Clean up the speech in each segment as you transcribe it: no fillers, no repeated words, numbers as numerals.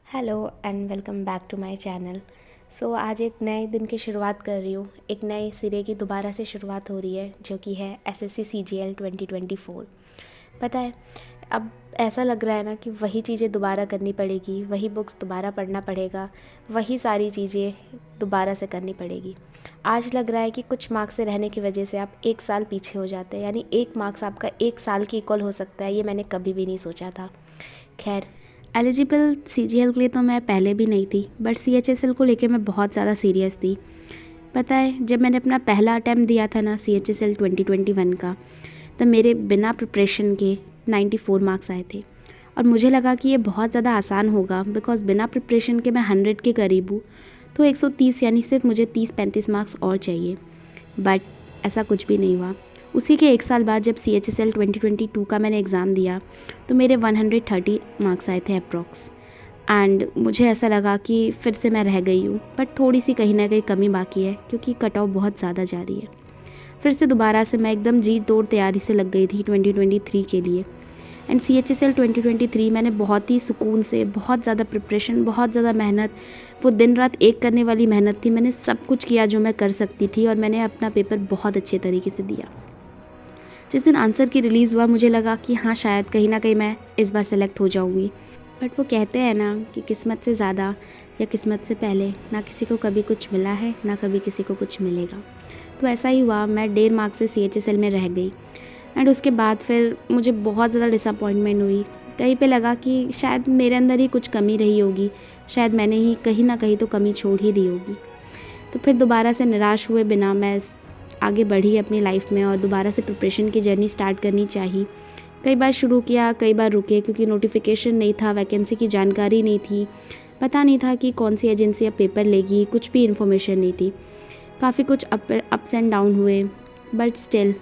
Hello and welcome back to my channel. आज एक नए दिन की शुरुआत कर रही हूँ। एक नए सिरे की दोबारा से शुरुआत हो रही है जो कि है एसएससी सीजीएल 2024। पता है, अब ऐसा लग रहा है ना कि वही चीज़ें दोबारा करनी पड़ेगी, वही बुक्स दोबारा पढ़ना पड़ेगा, वही सारी चीज़ें दोबारा से करनी पड़ेगी। आज लग रहा है कि कुछ मार्क्स से रहने की वजह से आप एक साल पीछे हो जाते हैं, यानी एक मार्क्स आपका एक साल के इक्वल हो सकता है। ये मैंने कभी भी नहीं सोचा था। खैर, एलिजिबल सीजीएल के लिए तो मैं पहले भी नहीं थी, बट सीएचएसएल को लेके मैं बहुत ज़्यादा सीरियस थी। पता है, जब मैंने अपना पहला अटैम्प्ट दिया था ना सीएचएसएल 2021 का, तब मेरे बिना प्रिपरेशन के 94 मार्क्स आए थे। और मुझे लगा कि ये बहुत ज़्यादा आसान होगा, बिकॉज़ बिना प्रिपरेशन के मैं 100 के करीब हूँ, तो 130 यानी सिर्फ मुझे 30-35 मार्क्स और चाहिए। बट ऐसा कुछ भी नहीं हुआ। उसी के एक साल बाद जब सीएचएसएल 2022 का मैंने एग्ज़ाम दिया, तो मेरे 130 मार्क्स आए थे अप्रॉक्स। एंड मुझे ऐसा लगा कि फिर से मैं रह गई हूँ, बट थोड़ी सी कहीं ना कहीं कमी बाकी है, क्योंकि कट ऑफ बहुत ज़्यादा जा रही है। फिर से दोबारा से मैं एकदम जी तोड़ तैयारी से लग गई थी 2023 के लिए। एंड सीएचएसएल 2023 मैंने बहुत ही सुकून से, बहुत ज़्यादा प्रिपरेशन, बहुत ज़्यादा मेहनत, वो दिन रात एक करने वाली मेहनत थी। मैंने सब कुछ किया जो मैं कर सकती थी, और मैंने अपना पेपर बहुत अच्छे तरीके से दिया। जिस दिन आंसर की रिलीज़ हुआ, मुझे लगा कि हाँ, शायद कहीं ना कहीं मैं इस बार सेलेक्ट हो जाऊँगी। बट वो कहते हैं ना कि किस्मत से ज़्यादा या किस्मत से पहले ना किसी को कभी कुछ मिला है, ना कभी किसी को कुछ मिलेगा। तो ऐसा ही हुआ, मैं 1.5 मार्क्स से सीएचएसएल में रह गई। एंड उसके बाद फिर मुझे बहुत ज़्यादा डिसअपॉइंटमेंट हुई। कहीं पे लगा कि शायद मेरे अंदर ही कुछ कमी रही होगी, शायद मैंने ही कहीं ना कहीं तो कमी छोड़ ही दी होगी। तो फिर दोबारा से निराश हुए बिना मैं आगे बढ़ी अपनी लाइफ में, और दोबारा से प्रिपरेशन की जर्नी स्टार्ट करनी चाहिए। कई बार शुरू किया, कई बार रुके, क्योंकि नोटिफिकेशन नहीं था, वैकेंसी की जानकारी नहीं थी, पता नहीं था कि कौन सी एजेंसी अब पेपर लेगी, कुछ भी इन्फॉर्मेशन नहीं थी। काफ़ी कुछ अप्स एंड डाउन हुए, बट स्टिल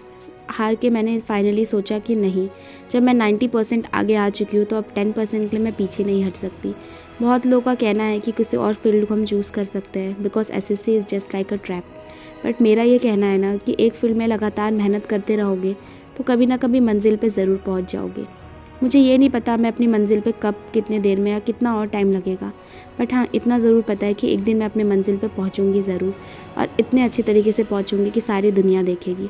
हार के मैंने फाइनली सोचा कि नहीं, जब मैं 90% आगे आ चुकी हूँ तो अब 10% के लिए मैं पीछे नहीं हट सकती। बहुत लोगों का कहना है कि किसी और फील्ड को हम चूज़ कर सकते हैं, because SSC is just like a trap. But मेरा ये कहना है ना कि एक फील्ड में लगातार मेहनत करते रहोगे तो कभी ना कभी मंजिल पे ज़रूर पहुंच जाओगे। मुझे ये नहीं पता मैं अपनी मंजिल पे कब, कितने देर में या कितना और टाइम लगेगा, बट हाँ, इतना ज़रूर पता है कि एक दिन मैं अपने मंजिल पे पहुंचूंगी ज़रूर, और इतने अच्छे तरीके से पहुंचूंगी कि सारी दुनिया देखेगी।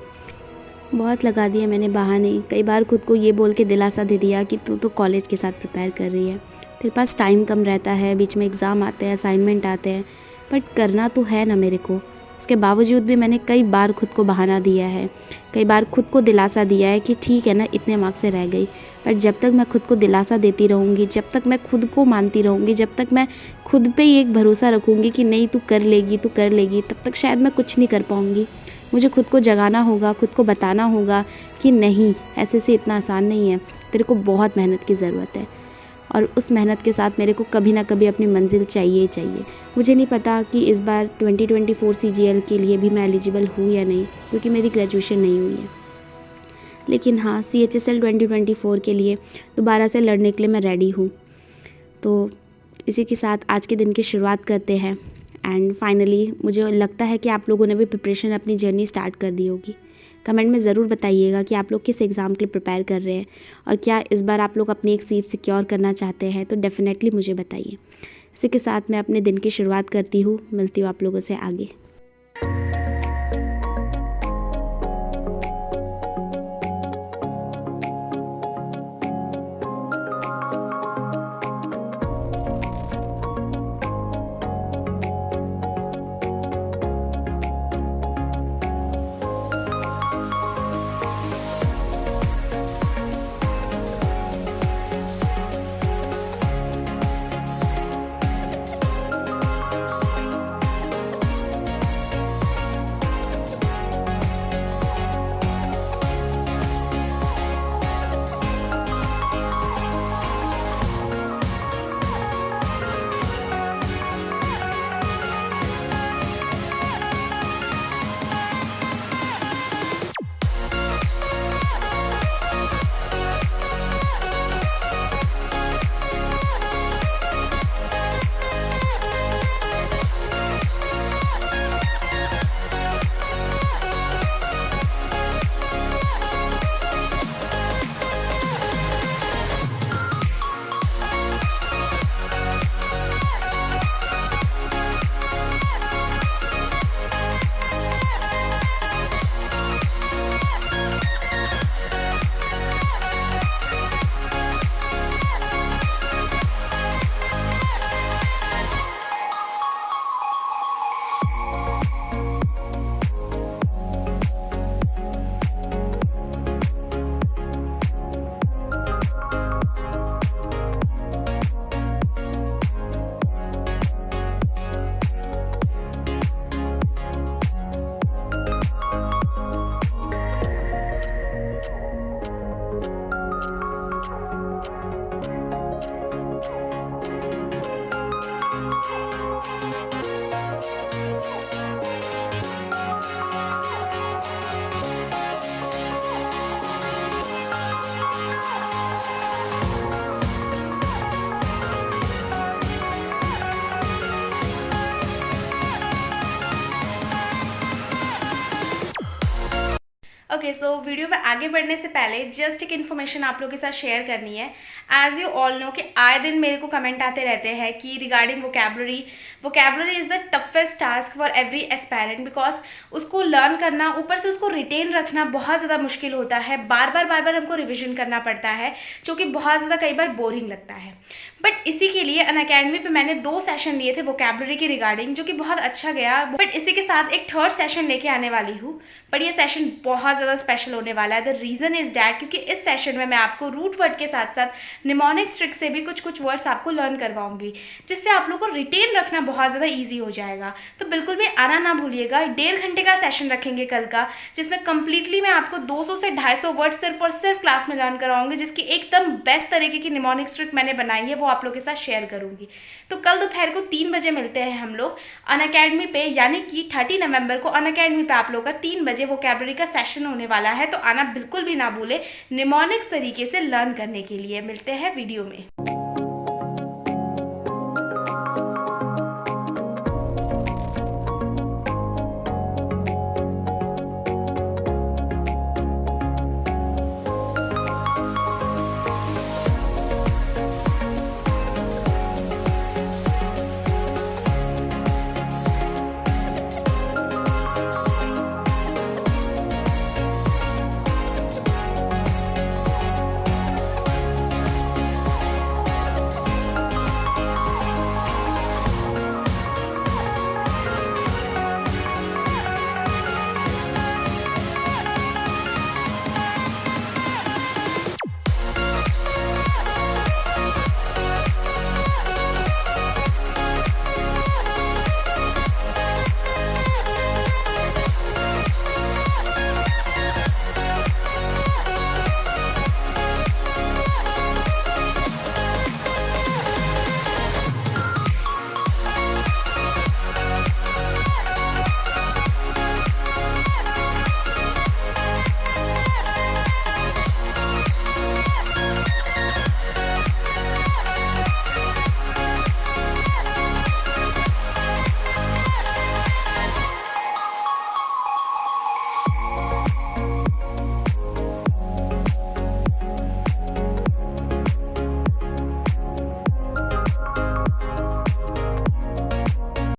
बहुत लगा दिए मैंने बहाने, कई बार खुद को ये बोल के दिलासा दे दिया कि तू तो कॉलेज के साथ प्रिपेयर कर रही है, तेरे पास टाइम कम रहता है, बीच में एग्ज़ाम आते हैं, असाइनमेंट आते हैं, बट करना तो है ना मेरे को। उसके बावजूद भी मैंने कई बार खुद को बहाना दिया है, कई बार खुद को दिलासा दिया है कि ठीक है ना, इतने मार्क्स से रह गई। बट जब तक मैं खुद को दिलासा देती रहूँगी, जब तक मैं खुद को मानती रहूँगी, जब तक मैं खुद पे ही एक भरोसा रखूँगी कि नहीं तू कर लेगी, तू कर लेगी, तब तक शायद मैं कुछ नहीं कर पाऊँगी। मुझे खुद को जगाना होगा, खुद को बताना होगा कि नहीं, ऐसे से इतना आसान नहीं है, तेरे को बहुत मेहनत की ज़रूरत है, और उस मेहनत के साथ मेरे को कभी ना कभी अपनी मंजिल चाहिए ही चाहिए। मुझे नहीं पता कि इस बार 2024 सीजीएल के लिए भी मैं एलिजिबल हूँ या नहीं, क्योंकि मेरी ग्रेजुएशन नहीं हुई है। लेकिन हाँ, सीएचएसएल 2024 के लिए दोबारा से लड़ने के लिए मैं रेडी हूँ। तो इसी के साथ आज के दिन की शुरुआत करते हैं। एंड फाइनली मुझे लगता है कि आप लोगों ने भी प्रिपरेशन अपनी जर्नी स्टार्ट कर दी होगी। कमेंट में ज़रूर बताइएगा कि आप लोग किस एग्ज़ाम के लिए प्रिपेयर कर रहे हैं, और क्या इस बार आप लोग अपनी एक सीट सिक्योर करना चाहते हैं, तो डेफ़िनेटली मुझे बताइए। इसी के साथ मैं अपने दिन की शुरुआत करती हूँ। मिलती हूँ आप लोगों से आगे। ओके सो वीडियो में आगे बढ़ने से पहले जस्ट एक इन्फॉर्मेशन आप लोगों के साथ शेयर करनी है। एज यू ऑल नो कि आए दिन मेरे को कमेंट आते रहते हैं कि regarding vocabulary is the toughest task for every aspirant, because उसको लर्न करना, ऊपर से उसको रिटेन रखना बहुत ज़्यादा मुश्किल होता है। बार बार हमको रिविजन करना पड़ता है, जो कि बहुत ज़्यादा कई बार बोरिंग लगता है। बट इसी के लिए अनअकैडमी पे मैंने 2 सेशन लिए थे वोकैबुलरी के रिगार्डिंग, जो कि बहुत अच्छा गया। बट इसी के साथ एक थर्ड सेशन लेके आने वाली हूँ, बट ये सेशन बहुत ज़्यादा स्पेशल होने वाला है। द रीज़न इज़ डैट क्योंकि इस सेशन में मैं आपको रूट वर्ड के साथ साथ निमोनिक्स ट्रिक से भी कुछ वर्ड्स आपको लर्न करवाऊंगी, जिससे आप लोग को रिटेन रखना बहुत ज़्यादा ईजी हो जाएगा। तो बिल्कुल भी आना ना भूलिएगा। 1.5 घंटे का सेशन रखेंगे कल का, जिसमें कम्प्लीटली मैं आपको 200 से 250 वर्ड सिर्फ और सिर्फ क्लास में लर्न कराऊंगी, जिसकी एकदम बेस्ट तरीके की निमोनिक्स ट्रिक मैंने बनाई है, वो आप लोगों के साथ शेयर करूंगी। तो कल दोपहर को 3 बजे मिलते हैं हम लोग अनअकैडमी पे, यानी कि 30 नवंबर को अनअकैडमी पे आप लोग का 3 बजे वोकैबुलरी का सेशन होने वाला है। तो आना बिल्कुल भी ना भूले निमोनिक्स तरीके से लर्न करने के लिए। मिलते हैं वीडियो में।